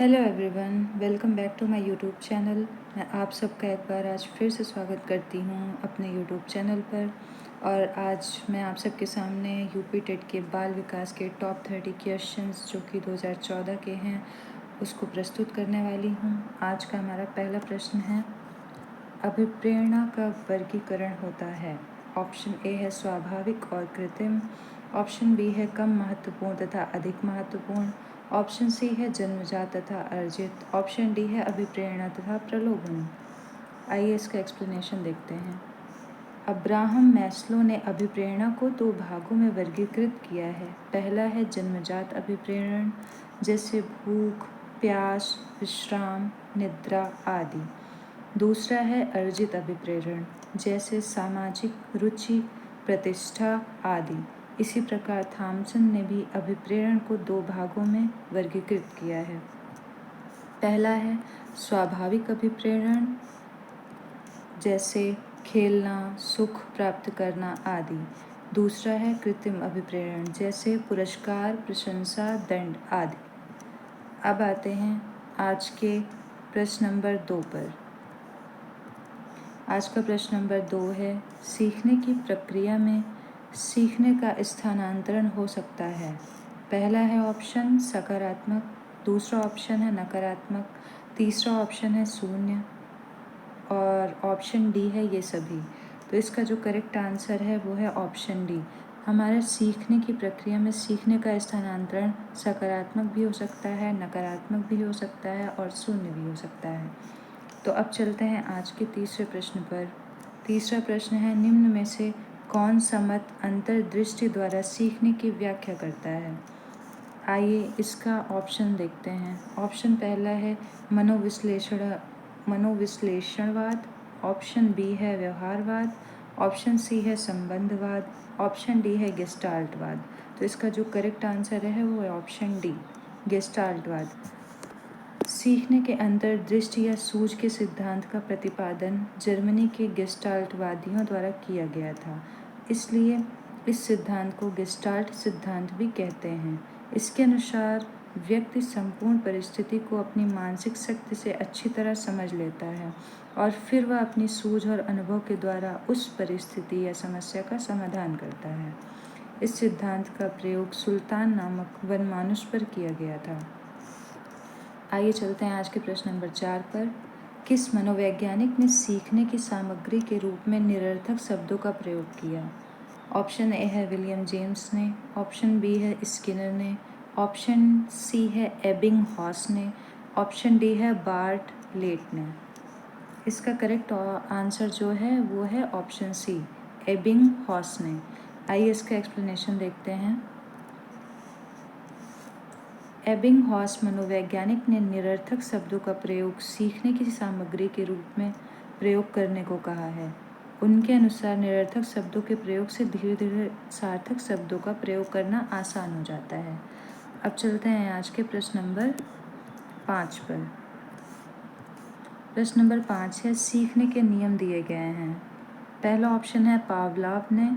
Hello everyone, welcome back to my YouTube channel. मैं आप सबका एक बार आज फिर से स्वागत करती हूँ अपने यूट्यूब चैनल पर। और आज मैं आप सबके सामने यूपी टेट के बाल विकास के टॉप 30 क्वेश्चंस जो कि 2014 के हैं उसको प्रस्तुत करने वाली हूँ। आज का हमारा पहला प्रश्न है, अभिप्रेरणा का वर्गीकरण होता है। ऑप्शन ए है स्वाभाविक और कृत्रिम, ऑप्शन बी है कम महत्वपूर्ण तथा अधिक महत्वपूर्ण, ऑप्शन सी है जन्मजात तथा अर्जित, ऑप्शन डी है अभिप्रेरणा तथा प्रलोभन। आइए इसका एक्सप्लेनेशन देखते हैं। अब्राहम मैस्लो ने अभिप्रेरणा को दो भागों में वर्गीकृत किया है। पहला है जन्मजात अभिप्रेरण, जैसे भूख, प्यास, विश्राम, निद्रा आदि। दूसरा है अर्जित अभिप्रेरण, जैसे सामाजिक रुचि, प्रतिष्ठा आदि। इसी प्रकार थॉमसन ने भी अभिप्रेरण को दो भागों में वर्गीकृत किया है। पहला है स्वाभाविक अभिप्रेरण, जैसे खेलना, सुख प्राप्त करना आदि। दूसरा है कृत्रिम अभिप्रेरण, जैसे पुरस्कार, प्रशंसा, दंड आदि। अब आते हैं आज के प्रश्न नंबर 2 पर। आज का प्रश्न नंबर 2 है, सीखने की प्रक्रिया में सीखने का स्थानांतरण हो सकता है। पहला है ऑप्शन सकारात्मक, दूसरा ऑप्शन है नकारात्मक, तीसरा ऑप्शन है शून्य और ऑप्शन डी है ये सभी। तो इसका जो करेक्ट आंसर है वो है ऑप्शन डी। हमारे सीखने की प्रक्रिया में सीखने का स्थानांतरण सकारात्मक भी हो सकता है, नकारात्मक भी हो सकता है और शून्य भी हो सकता है। तो अब चलते हैं आज के तीसरे प्रश्न पर। तीसरा प्रश्न है, निम्न में से कौन सा मत अंतर्दृष्टि द्वारा सीखने की व्याख्या करता है। आइए इसका ऑप्शन देखते हैं। ऑप्शन पहला है मनोविश्लेषणवाद, ऑप्शन बी है व्यवहारवाद, ऑप्शन सी है संबंधवाद, ऑप्शन डी है गेस्टाल्टवाद। तो इसका जो करेक्ट आंसर है वो है ऑप्शन डी, गेस्टाल्टवाद। सीखने के अंतर्दृष्टि या सूझ के सिद्धांत का प्रतिपादन जर्मनी के गेस्टाल्टवादियों द्वारा किया गया था, इसलिए इस सिद्धांत को गेस्टाल्ट सिद्धांत भी कहते हैं। इसके अनुसार व्यक्ति संपूर्ण परिस्थिति को अपनी मानसिक शक्ति से अच्छी तरह समझ लेता है और फिर वह अपनी सूझ और अनुभव के द्वारा उस परिस्थिति या समस्या का समाधान करता है। इस सिद्धांत का प्रयोग सुल्तान नामक वनमानुष पर किया गया था। आइए चलते हैं आज के प्रश्न नंबर 4 पर। किस मनोवैज्ञानिक ने सीखने की सामग्री के रूप में निरर्थक शब्दों का प्रयोग किया। ऑप्शन ए है विलियम जेम्स ने, ऑप्शन बी है स्किनर ने, ऑप्शन सी है एबिंगहॉस ने, ऑप्शन डी है बार्ट लेट ने। इसका करेक्ट आंसर जो है वो है ऑप्शन सी, एबिंगहॉस ने। आइए इसका एक्सप्लेनेशन देखते हैं। एबिंगहॉस मनोवैज्ञानिक ने निरर्थक शब्दों का प्रयोग सीखने की सामग्री के रूप में प्रयोग करने को कहा है। उनके अनुसार निरर्थक शब्दों के प्रयोग से धीरे धीरे सार्थक शब्दों का प्रयोग करना आसान हो जाता है। अब चलते हैं आज के प्रश्न नंबर 5 पर। प्रश्न नंबर 5 है, सीखने के नियम दिए गए हैं। पहला ऑप्शन है पावलोव ने,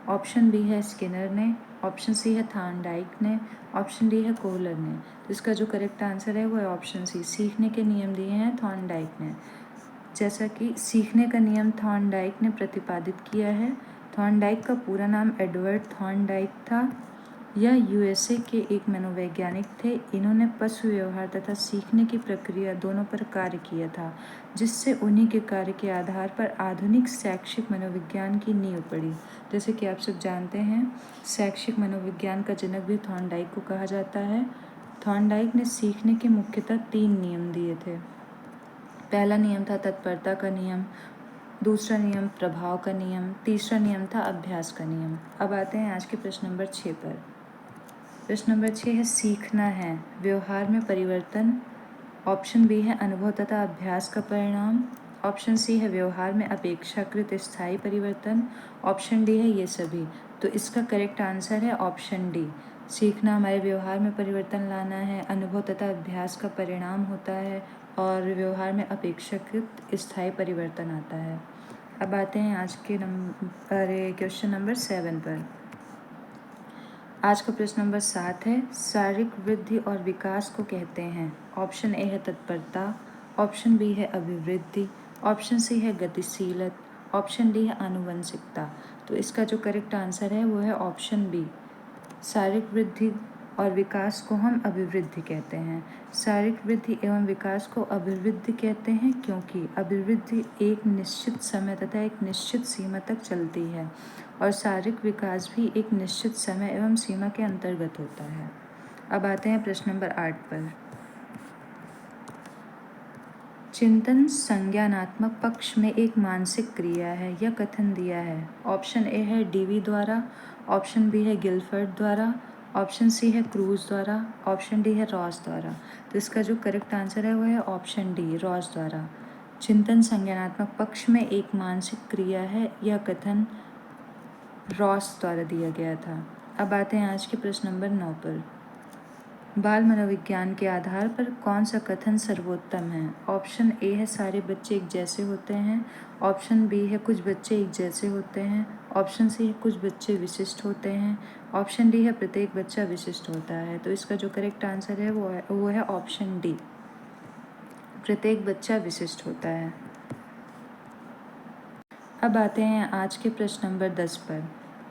ऑप्शन बी है स्किनर ने, ऑप्शन सी है थॉर्नडाइक ने, ऑप्शन डी है कोहलर ने। तो इसका जो करेक्ट आंसर है वो है ऑप्शन सी, सीखने के नियम दिए हैं थॉर्नडाइक ने। जैसा कि सीखने का नियम थॉर्नडाइक ने प्रतिपादित किया है। थॉर्नडाइक का पूरा नाम एडवर्ड थॉर्नडाइक था। यह यूएसए के एक मनोवैज्ञानिक थे। इन्होंने पशु व्यवहार तथा सीखने की प्रक्रिया दोनों पर कार्य किया था, जिससे उन्हीं के कार्य के आधार पर आधुनिक शैक्षिक मनोविज्ञान की नींव पड़ी। जैसे कि आप सब जानते हैं, शैक्षिक मनोविज्ञान का जनक भी थॉर्नडाइक को कहा जाता है। थॉर्नडाइक ने सीखने के मुख्यतः 3 नियम दिए थे। पहला नियम था तत्परता का नियम, दूसरा नियम प्रभाव का नियम, तीसरा नियम था अभ्यास का नियम। अब आते हैं आज के प्रश्न नंबर 6 पर। प्रश्न नंबर 6 है, सीखना है व्यवहार में परिवर्तन। ऑप्शन बी है अनुभव तथा अभ्यास का परिणाम, ऑप्शन सी है व्यवहार में अपेक्षाकृत स्थायी परिवर्तन, ऑप्शन डी है ये सभी। तो इसका करेक्ट आंसर है ऑप्शन डी, सीखना हमारे व्यवहार में परिवर्तन लाना है, अनुभव तथा अभ्यास का परिणाम होता है और व्यवहार में अपेक्षाकृत स्थायी परिवर्तन आता है। अब आते हैं आज के क्वेश्चन नंबर 7 पर। आज का प्रश्न नंबर 7 है, शारीरिक वृद्धि और विकास को कहते हैं। ऑप्शन ए है तत्परता, ऑप्शन बी है अभिवृद्धि, ऑप्शन सी है गतिशीलता, ऑप्शन डी है आनुवंशिकता। तो इसका जो करेक्ट आंसर है वो है ऑप्शन बी। शारीरिक वृद्धि और विकास को हम अभिवृद्धि कहते हैं। शारीरिक वृद्धि एवं विकास को अभिवृद्धि कहते हैं क्योंकि अभिवृद्धि एक निश्चित समय तथा एक निश्चित सीमा तक चलती है और शारीरिक विकास भी एक निश्चित समय एवं सीमा के अंतर्गत होता है। अब आते हैं प्रश्न नंबर 8 पर। चिंतन संज्ञानात्मक पक्ष में एक मानसिक क्रिया है, यह कथन दिया है। ऑप्शन ए है डीवी द्वारा, ऑप्शन बी है गिलफर्ड द्वारा, ऑप्शन सी है क्रूज द्वारा, ऑप्शन डी है रॉस द्वारा। तो इसका जो करेक्ट आंसर है वो है ऑप्शन डी, रॉस द्वारा। चिंतन संज्ञानात्मक पक्ष में एक मानसिक क्रिया है, यह कथन रॉस द्वारा दिया गया था। अब आते हैं आज के प्रश्न नंबर 9 पर। बाल मनोविज्ञान के आधार पर कौन सा कथन सर्वोत्तम है? ऑप्शन ए है सारे बच्चे एक जैसे होते हैं, ऑप्शन बी है कुछ बच्चे एक जैसे होते हैं, ऑप्शन सी है कुछ बच्चे विशिष्ट होते हैं, ऑप्शन डी है प्रत्येक बच्चा विशिष्ट होता है। तो इसका जो करेक्ट आंसर है वो है ऑप्शन डी, प्रत्येक बच्चा विशिष्ट होता है। अब आते हैं आज के प्रश्न नंबर 10 पर।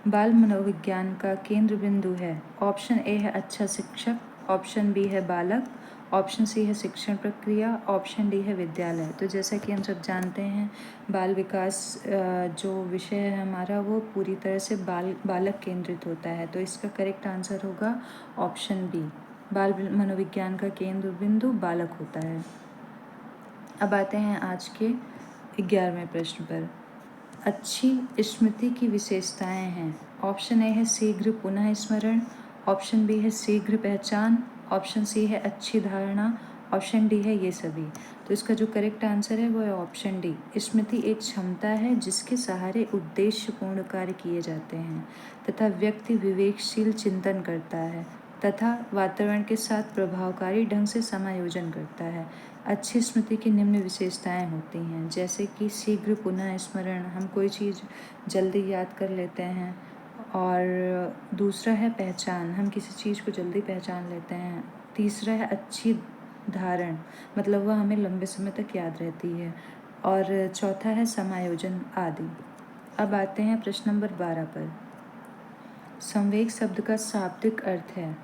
बाल मनोविज्ञान का केंद्र बिंदु है। ऑप्शन ए है अच्छा शिक्षक, ऑप्शन बी है बालक, ऑप्शन सी है शिक्षण प्रक्रिया, ऑप्शन डी है विद्यालय। तो जैसा कि हम सब जानते हैं, बाल विकास जो विषय है हमारा वो पूरी तरह से बालक केंद्रित होता है। तो इसका करेक्ट आंसर होगा ऑप्शन बी, बाल मनोविज्ञान का केंद्र बिंदु बालक होता है। अब आते हैं आज के 11वें प्रश्न पर। अच्छी स्मृति की विशेषताएं हैं। ऑप्शन ए है शीघ्र पुनः स्मरण, ऑप्शन बी है शीघ्र पहचान, ऑप्शन सी है अच्छी धारणा, ऑप्शन डी है ये सभी। तो इसका जो करेक्ट आंसर है वो है ऑप्शन डी। स्मृति एक क्षमता है जिसके सहारे उद्देश्यपूर्ण कार्य किए जाते हैं तथा व्यक्ति विवेकशील चिंतन करता है तथा वातावरण के साथ प्रभावकारी ढंग से समायोजन करता है। अच्छी स्मृति की निम्न विशेषताएं होती हैं, जैसे कि शीघ्र पुनः स्मरण, हम कोई चीज़ जल्दी याद कर लेते हैं, और दूसरा है पहचान, हम किसी चीज़ को जल्दी पहचान लेते हैं। तीसरा है अच्छी धारण, मतलब वह हमें लंबे समय तक याद रहती है, और चौथा है समायोजन आदि। अब आते हैं प्रश्न नंबर 12 पर। संवेग शब्द का शाब्दिक अर्थ है।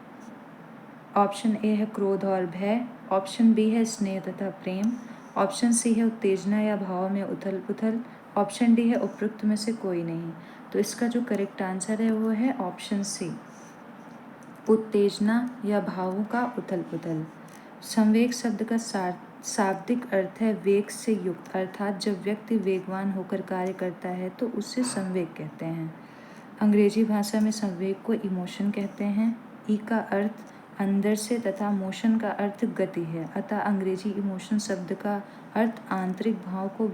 ऑप्शन ए है क्रोध और भय, ऑप्शन बी है स्नेह तथा प्रेम, ऑप्शन सी है उत्तेजना या भाव में उथल पुथल, ऑप्शन डी है उपरोक्त में से कोई नहीं। तो इसका जो करेक्ट आंसर है वो है ऑप्शन सी, उत्तेजना या भावों का उथल पुथल। संवेग शब्द का शाब्दिक अर्थ है वेग से युक्त, अर्थात जब व्यक्ति वेगवान होकर कार्य करता है तो उसे संवेग कहते हैं। अंग्रेजी भाषा में संवेग को इमोशन कहते हैं। ई का अर्थ अंदर से तथा मोशन का अर्थ गति है, अतः अंग्रेजी इमोशन शब्द का अर्थ आंतरिक भाव को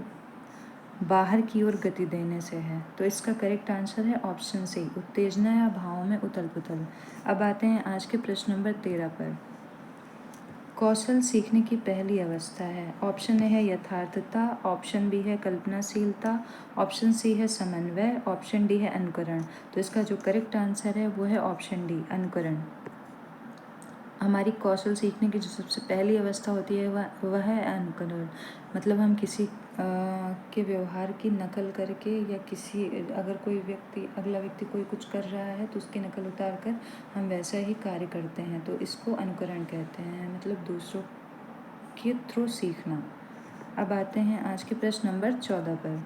बाहर की ओर गति देने से है। तो इसका करेक्ट आंसर है ऑप्शन सी, उत्तेजना या भाव में उथल पुथल। अब आते हैं आज के प्रश्न नंबर 13 पर। कौशल सीखने की पहली अवस्था है। ऑप्शन ए है यथार्थता, ऑप्शन बी है कल्पनाशीलता, ऑप्शन सी है समन्वय, ऑप्शन डी है अनुकरण। तो इसका जो करेक्ट आंसर है वो है ऑप्शन डी, अनुकरण। हमारी कौशल सीखने की जो सबसे पहली अवस्था होती है वह है अनुकरण, मतलब हम किसी के व्यवहार की नकल करके, या किसी अगर कोई व्यक्ति अगला व्यक्ति कोई कुछ कर रहा है तो उसकी नकल उतार कर हम वैसा ही कार्य करते हैं, तो इसको अनुकरण कहते हैं, मतलब दूसरों के थ्रू सीखना। अब आते हैं आज के प्रश्न नंबर 14 पर।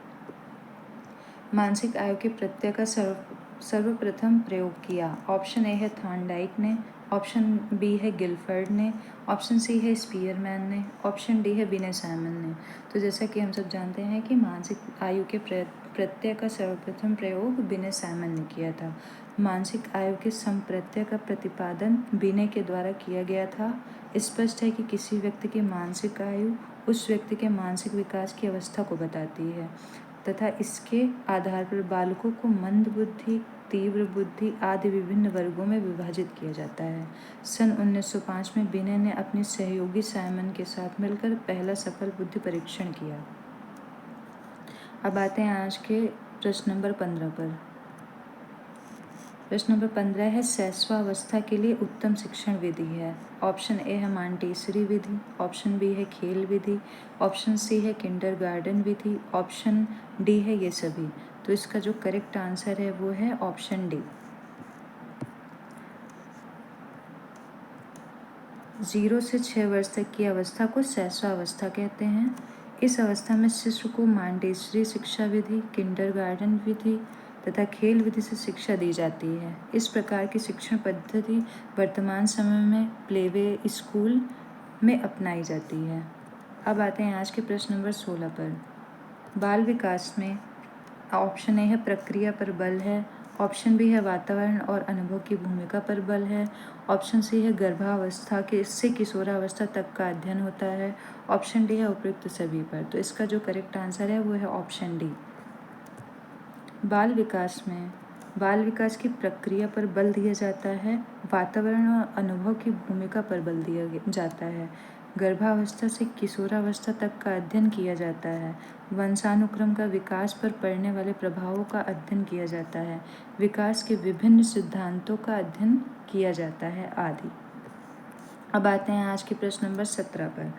मानसिक आयु के प्रत्यय का सर्वप्रथम प्रयोग किया। ऑप्शन ए है थॉर्नडाइक ने, ऑप्शन बी है गिलफर्ड ने, ऑप्शन सी है स्पीयरमैन ने, ऑप्शन डी है विनय साइमन ने। तो जैसा कि हम सब जानते हैं कि मानसिक आयु के प्रत्यय का सर्वप्रथम प्रयोग विनय साइमन ने किया था। मानसिक आयु के संप्रत्यय का प्रतिपादन विनय के द्वारा किया गया था। स्पष्ट है कि किसी व्यक्ति की मानसिक आयु उस व्यक्ति के मानसिक विकास की अवस्था को बताती है तथा इसके आधार पर बालकों को मंद बुद्धि, तीव्र बुद्धि आदि विभिन्न वर्गों में विभाजित किया जाता है। सन 1905 में विनय ने अपने सहयोगी साइमन के साथ मिलकर पहला सफल बुद्धि परीक्षण किया। अब आते हैं आज के प्रश्न नंबर 15 पर। प्रश्न नंबर 15 है शैशवावस्था के लिए उत्तम शिक्षण विधि है। ऑप्शन ए है मॉन्टेसरी विधि, ऑप्शन बी है खेल विधि, ऑप्शन सी है किंडरगार्टन विधि, ऑप्शन डी है ये सभी। तो इसका जो करेक्ट आंसर है वो है ऑप्शन डी। 0 से 6 वर्ष तक की अवस्था को शैशवावस्था कहते हैं। इस अवस्था में शिशु को मॉन्टेसरी शिक्षा विधि, किंडरगार्टन विधि तथा खेल विधि से शिक्षा दी जाती है। इस प्रकार की शिक्षण पद्धति वर्तमान समय में प्लेवे स्कूल में अपनाई जाती है। अब आते हैं आज के प्रश्न नंबर 16 पर। बाल विकास में ऑप्शन ए है प्रक्रिया पर बल है, ऑप्शन बी है वातावरण और अनुभव की भूमिका पर बल है, ऑप्शन सी है गर्भावस्था के से किशोरावस्था तक का अध्ययन होता है, ऑप्शन डी है उपयुक्त सभी पर। तो इसका जो करेक्ट आंसर है वो है ऑप्शन डी। बाल विकास में बाल विकास की प्रक्रिया पर बल दिया जाता है, वातावरण और अनुभव की भूमिका पर बल दिया जाता है, गर्भावस्था से किशोरावस्था तक का अध्ययन किया जाता है, वंशानुक्रम का विकास पर पड़ने वाले प्रभावों का अध्ययन किया जाता है, विकास के विभिन्न सिद्धांतों का अध्ययन किया जाता है आदि। अब आते हैं आज के प्रश्न नंबर 17 पर।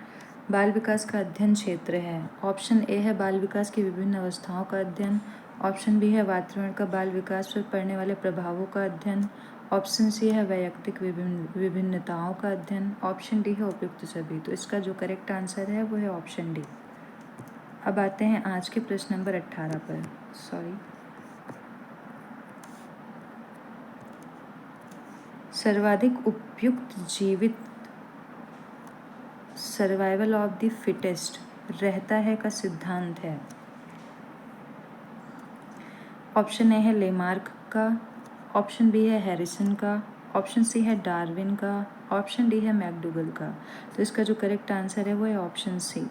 बाल विकास का अध्ययन क्षेत्र है। ऑप्शन ए है बाल विकास की विभिन्न अवस्थाओं का अध्ययन, ऑप्शन बी है वातावरण का बाल विकास पर पड़ने वाले प्रभावों का अध्ययन, ऑप्शन सी है वैयक्तिक विभिन्नताओं का अध्ययन, ऑप्शन डी है उपयुक्त सभी। तो इसका जो करेक्ट आंसर है वो है ऑप्शन डी। अब आते हैं आज के प्रश्न नंबर 18 पर। सर्वाधिक उपयुक्त जीवित सर्वाइवल ऑफ द फिटेस्ट रहता है का सिद्धांत है। ऑप्शन ए है लेमार्क का, ऑप्शन बी है हैरिसन का, ऑप्शन सी है डार्विन का, ऑप्शन डी है मैकडूगल का। तो इसका जो करेक्ट आंसर है वो है ऑप्शन सी।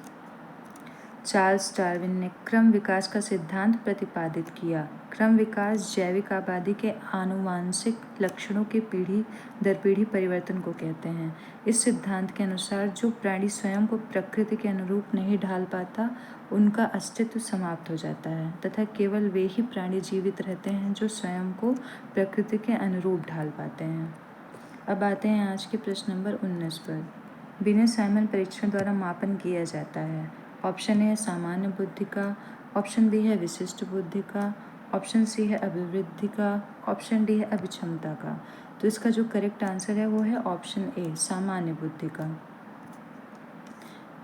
चार्ल्स डार्विन ने क्रम विकास का सिद्धांत प्रतिपादित किया। क्रम विकास जैविक आबादी के आनुवांशिक लक्षणों के पीढ़ी दर पीढ़ी परिवर्तन को कहते हैं। इस सिद्धांत के अनुसार जो प्राणी स्वयं को प्रकृति के अनुरूप नहीं ढाल पाता उनका अस्तित्व समाप्त हो जाता है तथा केवल वे ही प्राणी जीवित रहते हैं जो स्वयं को प्रकृति के अनुरूप ढाल पाते हैं। अब आते हैं आज के प्रश्न नंबर 19 पर। बिने साइमन परीक्षण द्वारा मापन किया जाता है। ऑप्शन ए है सामान्य बुद्धि का, ऑप्शन बी है विशिष्ट बुद्धि का, ऑप्शन सी है अभिवृद्धि का, ऑप्शन डी है अभिक्षमता का। तो इसका जो करेक्ट आंसर है वो है ऑप्शन ए सामान्य बुद्धि का।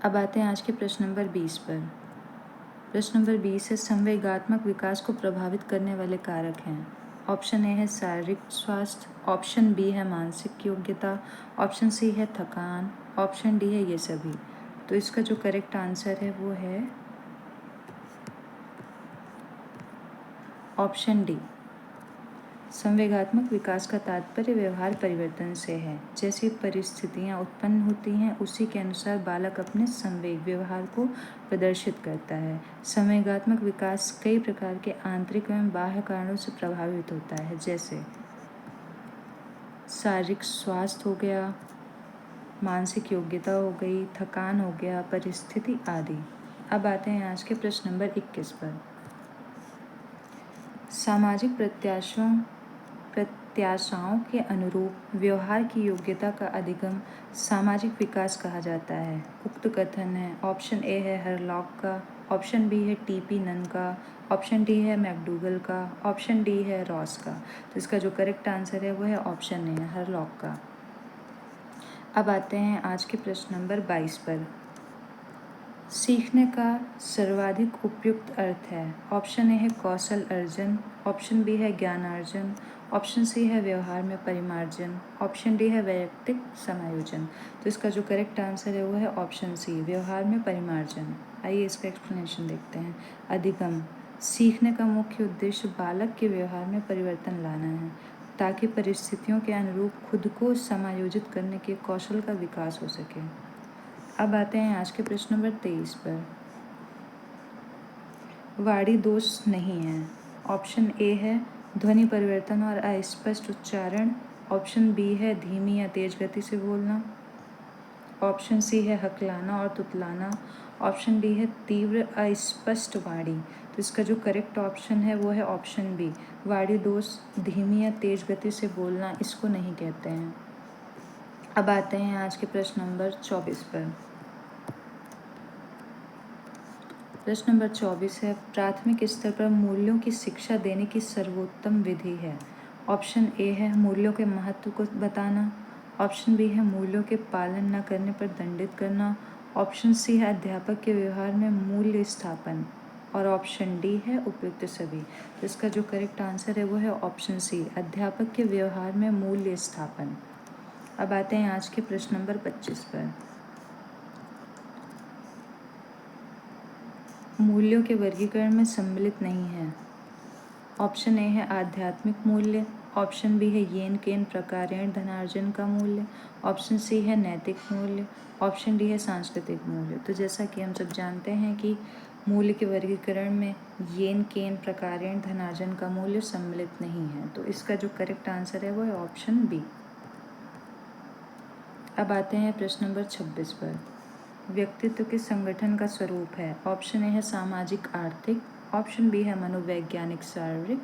अब आते हैं आज के प्रश्न नंबर 20 पर। प्रश्न नंबर 20 है संवेगात्मक विकास को प्रभावित करने वाले कारक हैं। ऑप्शन ए है शारीरिक स्वास्थ्य, ऑप्शन बी है मानसिक योग्यता, ऑप्शन सी है थकान, ऑप्शन डी है ये सभी। तो इसका जो करेक्ट आंसर है वो है ऑप्शन डी। संवेगात्मक विकास का तात्पर्य व्यवहार परिवर्तन से है। जैसी परिस्थितियाँ उत्पन्न होती हैं उसी के अनुसार बालक अपने संवेग व्यवहार को प्रदर्शित करता है। संवेगात्मक विकास कई प्रकार के आंतरिक एवं बाह्य कारणों से प्रभावित होता है, जैसे शारीरिक स्वास्थ्य हो गया, मानसिक योग्यता हो गई, थकान हो गया, परिस्थिति आदि। अब आते हैं आज के प्रश्न नंबर 21 पर। सामाजिक प्रत्याशाओं के अनुरूप व्यवहार की योग्यता का अधिगम सामाजिक विकास कहा जाता है। उक्त कथन है ऑप्शन ए है हरलॉक का, ऑप्शन बी है टीपी नन का, ऑप्शन डी है मैकडूगल का, ऑप्शन डी है रॉस का। तो इसका जो करेक्ट आंसर है वो है ऑप्शन ए हरलॉक का। अब आते हैं आज के प्रश्न नंबर 22 पर। सीखने का सर्वाधिक उपयुक्त अर्थ है। ऑप्शन ए है कौशल अर्जन, ऑप्शन बी है ज्ञानार्जन, ऑप्शन सी है व्यवहार में परिमार्जन, ऑप्शन डी है वैयक्तिक समायोजन। तो इसका जो करेक्ट आंसर है वो है ऑप्शन सी व्यवहार में परिमार्जन। आइए इसका एक्सप्लेनेशन देखते हैं। अधिगम सीखने का मुख्य उद्देश्य बालक के व्यवहार में परिवर्तन लाना है ताकि परिस्थितियों के अनुरूप खुद को समायोजित करने के कौशल का विकास हो सके। अब आते हैं आज के प्रश्न नंबर 23 पर। वाणी दोष नहीं है। ऑप्शन ए है ध्वनि परिवर्तन और अस्पष्ट उच्चारण, ऑप्शन बी है धीमी या तेज गति से बोलना, ऑप्शन सी है हकलाना और तुतलाना, ऑप्शन डी है तीव्र अस्पष्ट वाणी। तो इसका जो करेक्ट ऑप्शन है वो है ऑप्शन बी, वाणी दोष धीमी या तेज गति से बोलना, इसको नहीं कहते हैं। अब आते हैं आज के प्रश्न नंबर 24 पर। प्रश्न नंबर 24 है, प्राथमिक स्तर पर मूल्यों की शिक्षा देने की सर्वोत्तम विधि है। ऑप्शन ए है मूल्यों के महत्व को बताना, ऑप्शन बी है मूल्यों के पालन न करने पर दंडित करना, ऑप्शन सी है अध्यापक के व्यवहार में मूल्य स्थापन, और ऑप्शन डी है उपयुक्त सभी। तो इसका जो करेक्ट आंसर है वो है ऑप्शन सी, अध्यापक के व्यवहार में मूल्य स्थापन। अब आते हैं आज के प्रश्न नंबर 25 पर। मूल्यों के वर्गीकरण में सम्मिलित नहीं है। ऑप्शन ए है आध्यात्मिक मूल्य, ऑप्शन बी है येन केन प्रकारेण धनार्जन का मूल्य, ऑप्शन सी है नैतिक मूल्य, ऑप्शन डी है सांस्कृतिक मूल्य। तो जैसा कि हम सब जानते हैं कि मूल्य के वर्गीकरण में येन केन प्रकारेण धनार्जन का मूल्य सम्मिलित नहीं है, तो इसका जो करेक्ट आंसर है वो है ऑप्शन बी। अब आते हैं प्रश्न नंबर 26 पर। व्यक्तित्व के संगठन का स्वरूप है। ऑप्शन ए है सामाजिक आर्थिक, ऑप्शन बी है मनोवैज्ञानिक शारीरिक,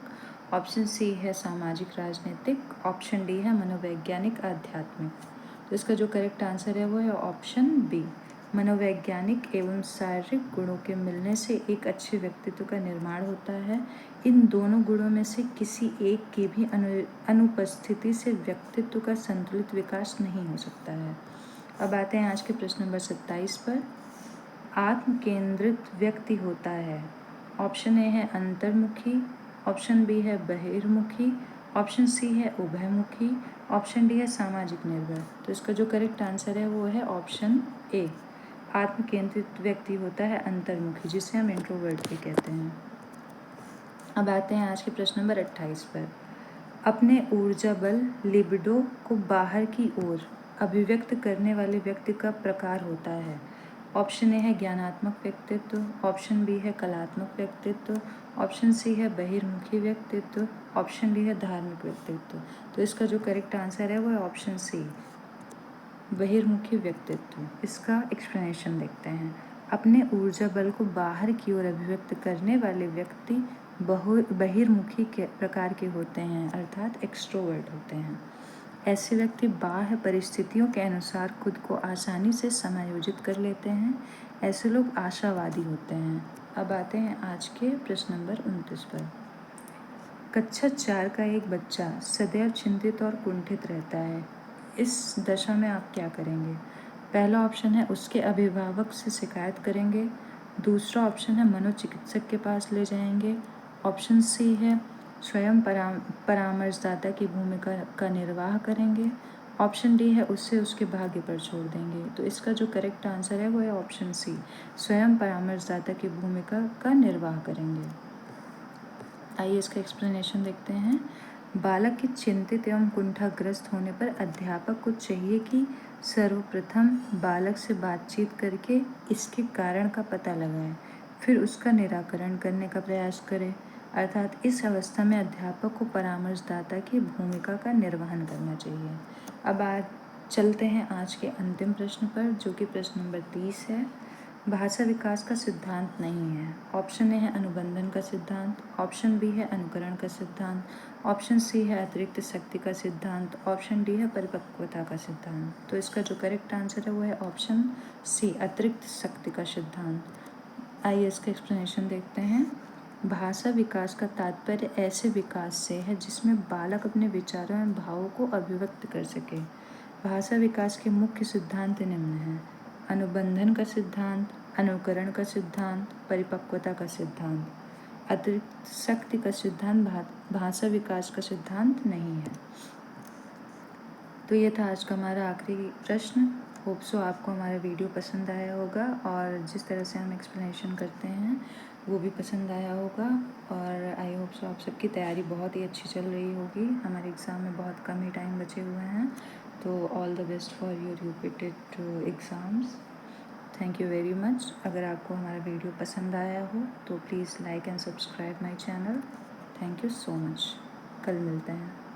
ऑप्शन सी है सामाजिक राजनीतिक, ऑप्शन डी है मनोवैज्ञानिक आध्यात्मिक। तो इसका जो करेक्ट आंसर है वो है ऑप्शन बी, मनोवैज्ञानिक एवं शारीरिक गुणों के मिलने से एक अच्छे व्यक्तित्व का निर्माण होता है। इन दोनों गुणों में से किसी एक की भी अनुपस्थिति से व्यक्तित्व का संतुलित विकास नहीं हो सकता है। अब आते हैं आज के प्रश्न नंबर 27 पर। आत्म केंद्रित व्यक्ति होता है। ऑप्शन ए है अंतर्मुखी, ऑप्शन बी है बहिर्मुखी, ऑप्शन सी है उभयमुखी, ऑप्शन डी है सामाजिक निर्भर। तो इसका जो करेक्ट आंसर है वो है ऑप्शन ए, आत्म केंद्रित व्यक्ति होता है अंतर्मुखी, जिसे हम इंट्रोवर्ट भी कहते हैं। अब आते हैं आज के प्रश्न नंबर 28 पर। अपने ऊर्जा बल लिबिडो को बाहर की ओर अभिव्यक्त करने वाले व्यक्ति का प्रकार होता है। ऑप्शन ए है ज्ञानात्मक व्यक्तित्व, ऑप्शन बी है कलात्मक व्यक्तित्व, ऑप्शन सी है बहिर्मुखी व्यक्तित्व, ऑप्शन डी है धार्मिक व्यक्तित्व। तो इसका जो करेक्ट आंसर है वो है ऑप्शन सी, बहिर्मुखी व्यक्तित्व। इसका एक्सप्लेनेशन देखते हैं। अपने ऊर्जा बल को बाहर की ओर अभिव्यक्त करने वाले व्यक्ति बहिर्मुखी के प्रकार के होते हैं, अर्थात एक्सट्रोवर्ट होते हैं। ऐसे व्यक्ति बाह्य परिस्थितियों के अनुसार खुद को आसानी से समायोजित कर लेते हैं। ऐसे लोग आशावादी होते हैं। अब आते हैं आज के प्रश्न नंबर 29 पर। कक्षा 4 का एक बच्चा सदैव चिंतित और कुंठित रहता है। इस दशा में आप क्या करेंगे? पहला ऑप्शन है उसके अभिभावक से शिकायत करेंगे, दूसरा ऑप्शन है मनोचिकित्सक के पास ले जाएंगे, ऑप्शन सी है स्वयं परामर्शदाता की भूमिका का निर्वाह करेंगे, ऑप्शन डी है उससे उसके भाग्य पर छोड़ देंगे। तो इसका जो करेक्ट आंसर है वो है ऑप्शन सी, स्वयं परामर्शदाता की भूमिका का निर्वाह करेंगे। आइए इसका एक्सप्लेनेशन देखते हैं। बालक के चिंतित एवं कुंठाग्रस्त होने पर अध्यापक को चाहिए कि सर्वप्रथम बालक से बातचीत करके इसके कारण का पता लगाए, फिर उसका निराकरण करने का प्रयास करें। अर्थात इस अवस्था में अध्यापक को परामर्शदाता की भूमिका का निर्वहन करना चाहिए। अब आज चलते हैं आज के अंतिम प्रश्न पर, जो कि प्रश्न नंबर 30 है। भाषा विकास का सिद्धांत नहीं है। ऑप्शन ए है अनुबंधन का सिद्धांत, ऑप्शन बी है अनुकरण का सिद्धांत, ऑप्शन सी है अतिरिक्त शक्ति का सिद्धांत, ऑप्शन डी है परिपक्वता का सिद्धांत। तो इसका जो करेक्ट आंसर है वो है ऑप्शन सी, अतिरिक्त शक्ति का सिद्धांत। आइए इसका एक्सप्लेनेशन देखते हैं। भाषा विकास का तात्पर्य ऐसे विकास से है जिसमें बालक अपने विचारों एवं भावों को अभिव्यक्त कर सके। भाषा विकास के मुख्य सिद्धांत निम्न हैं: अनुबंधन का सिद्धांत, अनुकरण का सिद्धांत, परिपक्वता का सिद्धांत। अतिरिक्त शक्ति का सिद्धांत भाषा विकास का सिद्धांत नहीं है। तो ये था आज का हमारा आखिरी प्रश्न। होप सो आपको हमारा वीडियो पसंद आया होगा और जिस तरह से हम एक्सप्लेनेशन करते हैं वो भी पसंद आया होगा, और आई होप सो आप सबकी तैयारी बहुत ही अच्छी चल रही होगी। हमारे एग्ज़ाम में बहुत कम ही टाइम बचे हुए हैं, तो all the best for your repeated exams. Thank you very much. अगर आपको हमारा वीडियो पसंद आया हो तो please like and subscribe my channel. Thank you so much. कल मिलते हैं।